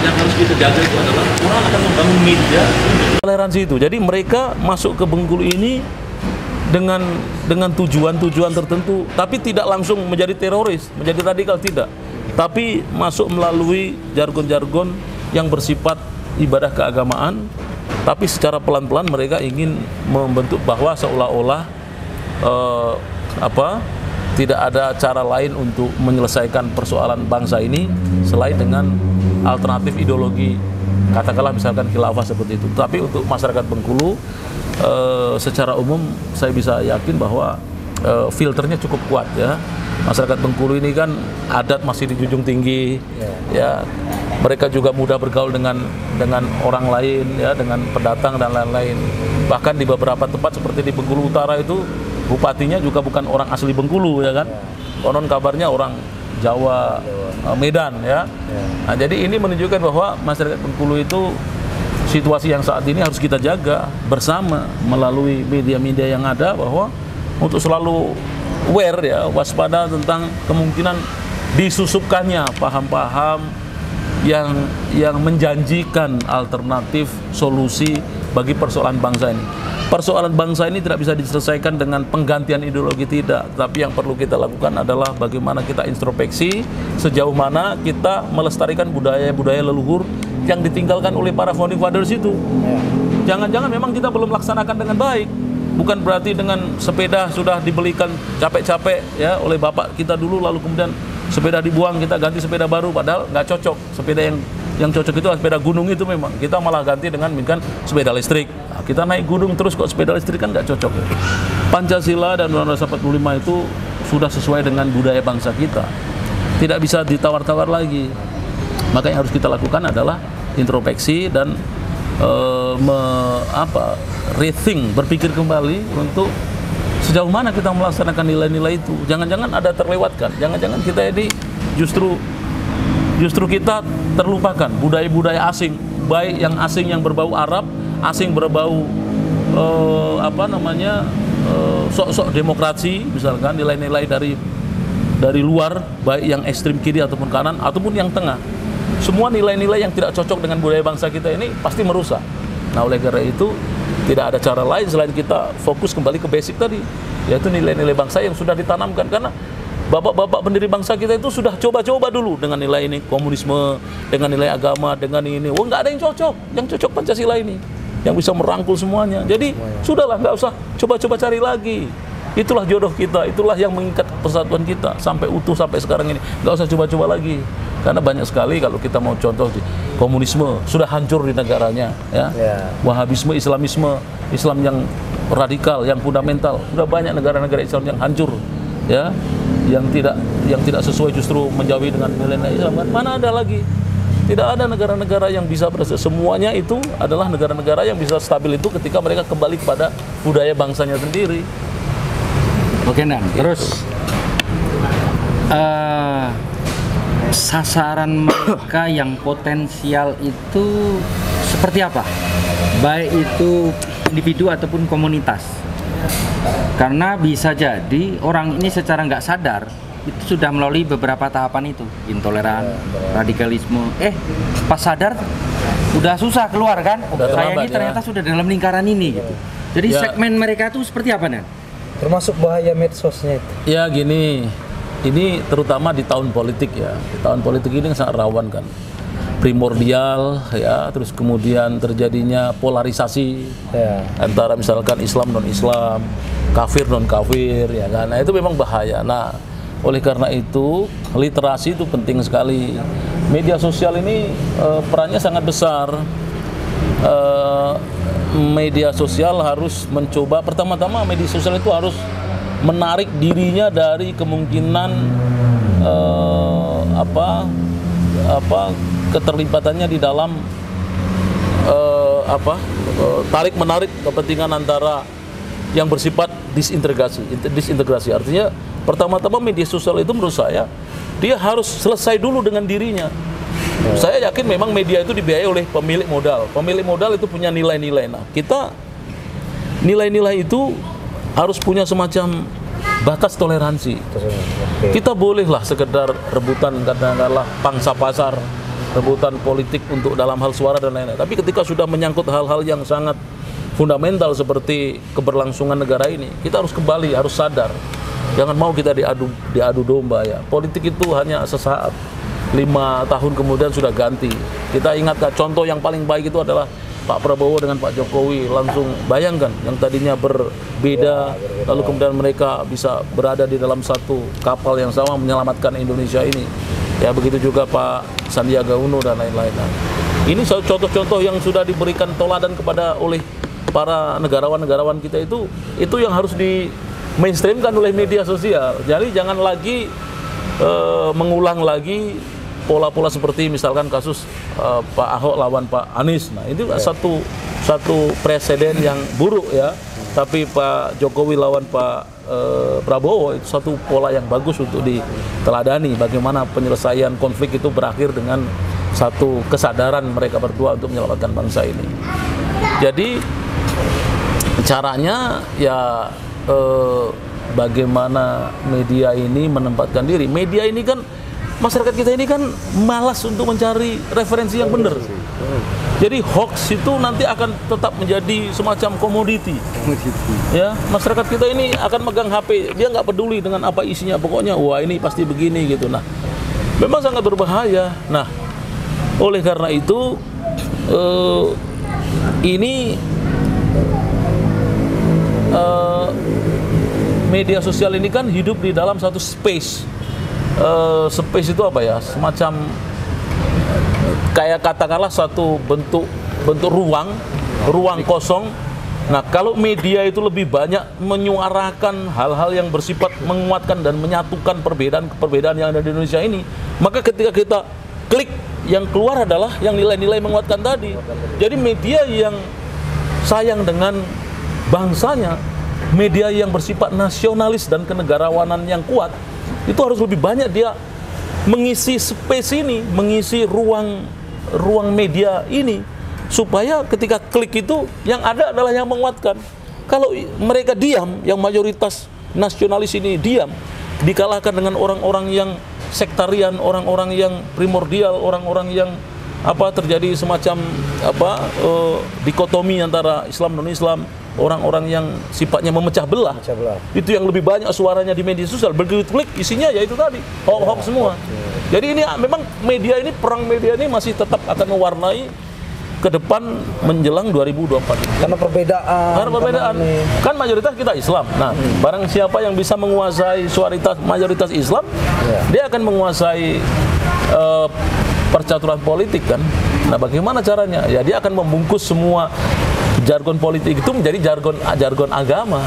Yang harus kita jaga itu adalah orang akan membangun media toleransi itu. Jadi mereka masuk ke Bengkulu ini dengan tujuan-tujuan tertentu, tapi tidak langsung menjadi teroris, menjadi radikal, tidak. Tapi masuk melalui jargon-jargon yang bersifat ibadah keagamaan. Tapi secara pelan-pelan mereka ingin membentuk bahwa seolah-olah tidak ada cara lain untuk menyelesaikan persoalan bangsa ini selain dengan alternatif ideologi, katakanlah misalkan khilafah seperti itu. Tapi untuk masyarakat Bengkulu secara umum saya bisa yakin bahwa filternya cukup kuat, ya. Masyarakat Bengkulu ini kan adat masih dijunjung tinggi, ya. Mereka juga mudah bergaul dengan orang lain, ya, dengan pendatang dan lain-lain. Bahkan di beberapa tempat seperti di Bengkulu Utara itu bupatinya juga bukan orang asli Bengkulu, ya kan? Konon kabarnya orang Jawa, Medan, ya. Nah, jadi ini menunjukkan bahwa masyarakat Bengkulu itu situasi yang saat ini harus kita jaga bersama melalui media-media yang ada, bahwa untuk selalu aware, ya, waspada tentang kemungkinan disusupkannya paham-paham yang menjanjikan alternatif solusi bagi persoalan bangsa ini. Persoalan bangsa ini tidak bisa diselesaikan dengan penggantian ideologi, tidak. Tapi yang perlu kita lakukan adalah bagaimana kita introspeksi sejauh mana kita melestarikan budaya-budaya leluhur yang ditinggalkan oleh para founding fathers itu. Jangan-jangan memang kita belum laksanakan dengan baik. Bukan berarti dengan sepeda sudah dibelikan capek-capek, ya, oleh bapak kita dulu, lalu kemudian sepeda dibuang, kita ganti sepeda baru, padahal nggak cocok. Sepeda yang cocok itu sepeda gunung itu memang. Kita malah ganti dengan sepeda listrik. Nah, kita naik gunung terus kok sepeda listrik, kan nggak cocok. Pancasila dan Undang-Undang 45 itu sudah sesuai dengan budaya bangsa kita. Tidak bisa ditawar-tawar lagi. Maka yang harus kita lakukan adalah introspeksi dan rethink, berpikir kembali untuk sejauh mana kita melaksanakan nilai-nilai itu. Jangan-jangan ada terlewatkan, jangan-jangan kita ini justru justru kita terlupakan budaya-budaya asing, baik yang asing yang berbau Arab, asing berbau sok-sok demokrasi, misalkan nilai-nilai dari luar, baik yang ekstrim kiri ataupun kanan ataupun yang tengah. Semua nilai-nilai yang tidak cocok dengan budaya bangsa kita ini pasti merusak. Nah, oleh karena itu tidak ada cara lain selain kita fokus kembali ke basic tadi, yaitu nilai-nilai bangsa yang sudah ditanamkan. Karena bapak-bapak pendiri bangsa kita itu sudah coba-coba dulu dengan nilai ini, komunisme, dengan nilai agama, dengan ini. Nggak ada yang cocok. Yang cocok Pancasila ini, yang bisa merangkul semuanya. Jadi sudahlah, nggak usah coba-coba cari lagi. Itulah jodoh kita, itulah yang mengikat persatuan kita sampai utuh sampai sekarang ini. Nggak usah coba-coba lagi. Karena banyak sekali kalau kita mau contoh, komunisme sudah hancur di negaranya, ya. Wahabisme, Islamisme, Islam yang radikal, yang fundamental, sudah banyak negara-negara Islam yang hancur, ya, yang tidak sesuai justru menjauhi dengan nilai-nilai Islam. Mana ada lagi? Tidak ada negara-negara yang bisa berhasil. Semuanya itu adalah negara-negara yang bisa stabil itu ketika mereka kembali kepada budaya bangsanya sendiri. Oke, Nan. Terus sasaran mereka yang potensial itu seperti apa? Baik itu individu ataupun komunitas. Karena bisa jadi orang ini secara nggak sadar itu sudah melalui beberapa tahapan itu, intoleran, radikalisme. Pas sadar udah susah keluar kan? Saya ini ternyata sudah dalam lingkaran ini gitu. Jadi segmen mereka itu seperti apa, Nan? Termasuk bahaya medsosnya itu. Ya gini, ini terutama di tahun politik ya. Di tahun politik ini sangat rawan kan. Primordial ya, terus kemudian terjadinya polarisasi antara misalkan Islam non Islam, kafir non kafir, ya kan. Nah, itu memang bahaya. Nah, oleh karena itu literasi itu penting sekali. Media sosial ini perannya sangat besar. Media sosial harus mencoba, pertama-tama media sosial itu harus menarik dirinya dari kemungkinan keterlibatannya di dalam tarik menarik kepentingan antara yang bersifat disintegrasi. Artinya pertama-tama media sosial itu menurut saya dia harus selesai dulu dengan dirinya. Saya yakin memang media itu dibiayai oleh pemilik modal. Pemilik modal itu punya nilai-nilai. Nah, kita nilai-nilai itu harus punya semacam batas toleransi. Kita bolehlah sekedar rebutan katakanlah pangsa pasar, rebutan politik untuk dalam hal suara dan lain-lain. Tapi ketika sudah menyangkut hal-hal yang sangat fundamental seperti keberlangsungan negara ini, kita harus kembali, harus sadar. Jangan mau kita diadu domba ya. Politik itu hanya sesaat. 5 tahun kemudian sudah ganti. Kita ingat contoh yang paling baik itu adalah Pak Prabowo dengan Pak Jokowi. Langsung bayangkan yang tadinya berbeda, lalu kemudian mereka bisa berada di dalam satu kapal yang sama menyelamatkan Indonesia ini. Ya, begitu juga Pak Sandiaga Uno dan lain-lain. Nah, ini contoh-contoh yang sudah diberikan teladan oleh para negarawan-negarawan kita itu yang harus di mainstreamkan oleh media sosial. Jadi jangan lagi mengulang lagi pola-pola seperti misalkan kasus Pak Ahok lawan Pak Anies. Nah, itu satu presiden yang buruk ya. Tapi Pak Jokowi lawan Pak Prabowo itu satu pola yang bagus untuk diteladani. Bagaimana penyelesaian konflik itu berakhir dengan satu kesadaran mereka berdua untuk menyelamatkan bangsa ini. Jadi caranya ya bagaimana media ini menempatkan diri. Media ini kan, masyarakat kita ini kan malas untuk mencari referensi yang benar. Jadi hoax itu nanti akan tetap menjadi semacam komoditi. Ya, masyarakat kita ini akan megang HP, dia nggak peduli dengan apa isinya, pokoknya wah ini pasti begini gitu. Nah, memang sangat berbahaya. Nah, oleh karena itu ini media sosial ini kan hidup di dalam satu space. Space itu apa ya? Semacam kayak katakanlah satu bentuk ruang kosong. Nah, kalau media itu lebih banyak menyuarakan hal-hal yang bersifat menguatkan dan menyatukan perbedaan yang ada di Indonesia ini, maka ketika kita klik, yang keluar adalah yang nilai-nilai menguatkan tadi. Jadi media yang sayang dengan bangsanya, media yang bersifat nasionalis dan kenegarawanan yang kuat, itu harus lebih banyak dia mengisi space ini, mengisi ruang media ini, supaya ketika klik itu yang ada adalah yang menguatkan. Kalau mereka diam, yang mayoritas nasionalis ini diam, dikalahkan dengan orang-orang yang sektarian, orang-orang yang primordial, orang-orang yang terjadi semacam dikotomi antara Islam dan non-Islam, orang-orang yang sifatnya memecah belah. Itu yang lebih banyak suaranya di media sosial. Begitu klik isinya ya itu tadi, hoax semua. Jadi ini memang media ini, perang media ini masih tetap akan mewarnai ke depan menjelang 2024. Karena perbedaan. Kan mayoritas kita Islam. Nah, barang siapa yang bisa menguasai mayoritas Islam, dia akan menguasai percaturan politik kan. Nah, bagaimana caranya? Ya dia akan membungkus semua jargon politik itu menjadi jargon agama,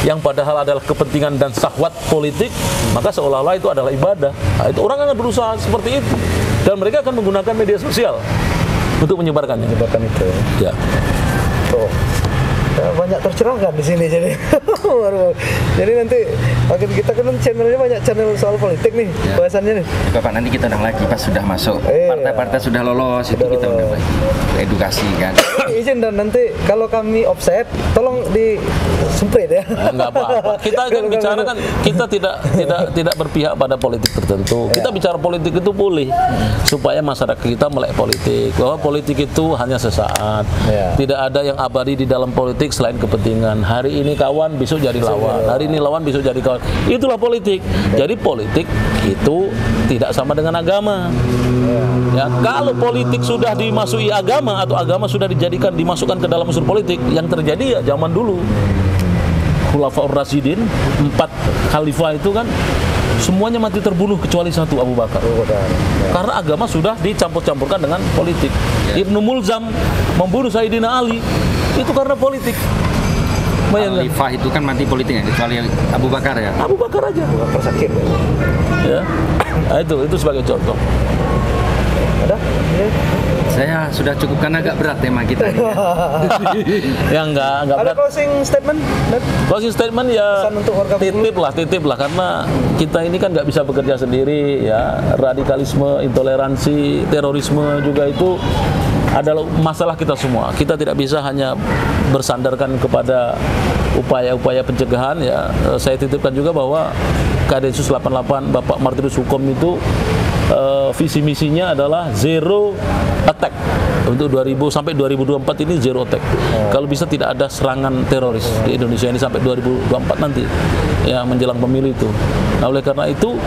yang padahal adalah kepentingan dan syahwat politik, maka seolah-olah itu adalah ibadah. Nah, itu orang akan berusaha seperti itu, dan mereka akan menggunakan media sosial untuk menyebarkannya. Itu. Ya. Tuh. Banyak tercerahkan di sini jadi. Jadi nanti makin kita kan channelnya banyak channel soal politik nih, bahasannya nih. Bapak, nanti kita undang lagi pas sudah masuk. Partai-partai sudah lolos, itu kita undang lagi. Edukasi kan. Izin, dan nanti kalau kami offset, tolong disemprit ya. Enggak apa-apa. Kita akan bicara kan, kita tidak berpihak pada politik tertentu. Kita bicara politik itu boleh, supaya masyarakat kita melek politik, bahwa politik itu hanya sesaat. Tidak ada yang abadi di dalam politik selain kepentingan. Hari ini kawan, besok jadi lawan. Hari ini lawan, besok jadi kawan. Itulah politik. Jadi politik itu tidak sama dengan agama. Ya, kalau politik sudah dimasuki agama, atau agama sudah dimasukkan ke dalam unsur politik, yang terjadi ya zaman dulu. Khulafaur Rasyidin, 4 khalifah itu kan semuanya mati terbunuh kecuali satu, Abu Bakar. Karena agama sudah dicampur-campurkan dengan politik. Ibnu Mulzam membunuh Sayyidina Ali itu karena politik. Khalifah itu kan mati politiknya, kecuali Abu Bakar ya. Abu Bakar aja. Abu Bakar sakit. Ya. Nah, itu sebagai contoh. Ada? Ya. Saya sudah cukupkan, agak berat tema kita ini. Ya enggak Ada berat. closing statement? Closing statement ya, titip lah, karena kita ini kan nggak bisa bekerja sendiri ya. Radikalisme, intoleransi, terorisme juga itu adalah masalah kita semua. Kita tidak bisa hanya bersandarkan kepada upaya-upaya pencegahan ya. Saya titipkan juga bahwa Densus 88 Bapak Martinus Hukum itu visi misinya adalah zero attack untuk 2000 sampai 2024 ini, zero attack. Kalau bisa tidak ada serangan teroris di Indonesia ini sampai 2024 nanti ya, menjelang pemilu itu. Nah, oleh karena itu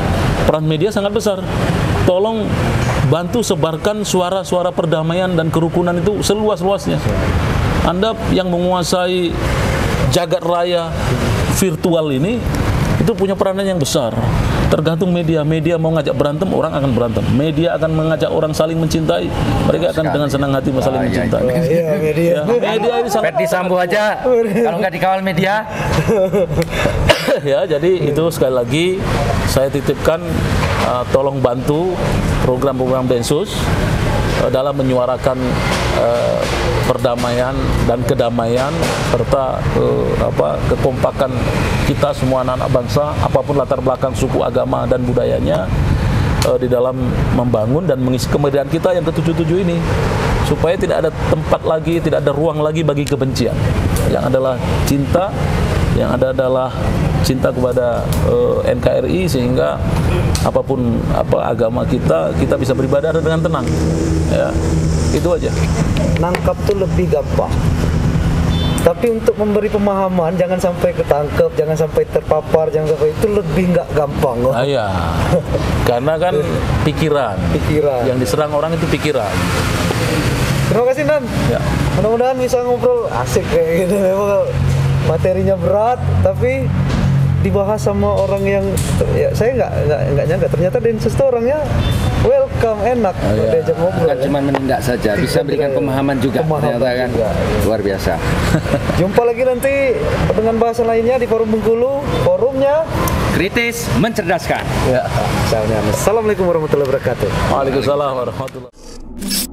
peran media sangat besar. Tolong bantu sebarkan suara-suara perdamaian dan kerukunan itu seluas-luasnya. Anda yang menguasai jagat raya virtual ini itu punya peranan yang besar. Tergantung media mau ngajak berantem, orang akan berantem. Media akan mengajak orang saling mencintai, mereka akan dengan senang hati saling mencintai. Media ini sangat. Ferdi Sambo aja kalau nggak dikawal media. Ya, jadi itu sekali lagi saya titipkan, tolong bantu program-program Densus dalam menyuarakan perdamaian dan kedamaian, serta kekompakan kita semua anak-anak bangsa, apapun latar belakang suku, agama dan budayanya, di dalam membangun dan mengisi kemerdekaan kita yang ke-77 ini, supaya tidak ada tempat lagi, tidak ada ruang lagi bagi kebencian. Yang adalah cinta, yang ada adalah cinta kepada NKRI, sehingga apapun agama kita bisa beribadah dengan tenang. Ya, itu aja. Nangkap tuh lebih gampang. Tapi untuk memberi pemahaman, jangan sampai ketangkep, jangan sampai terpapar, jangan sampai, itu lebih nggak gampang. Iya, karena kan pikiran. Yang diserang orang itu pikiran. Terima kasih, Dan. Ya. Mudah-mudahan bisa ngobrol asik kayak gitu. Memang materinya berat, tapi dibahas sama orang yang ya, saya nggak nyangka ternyata Densus itu orangnya welcome, enak diajak ngobrol. Bukan cuma menindak saja, bisa berikan pemahaman juga. Ternyata kan luar biasa. Jumpa lagi nanti dengan bahasan lainnya di Forum Bengkulu. Forumnya kritis, mencerdaskan. Ya, misalnya. Assalamualaikum warahmatullahi wabarakatuh. Waalaikumsalam warahmatullahi wabarakatuh.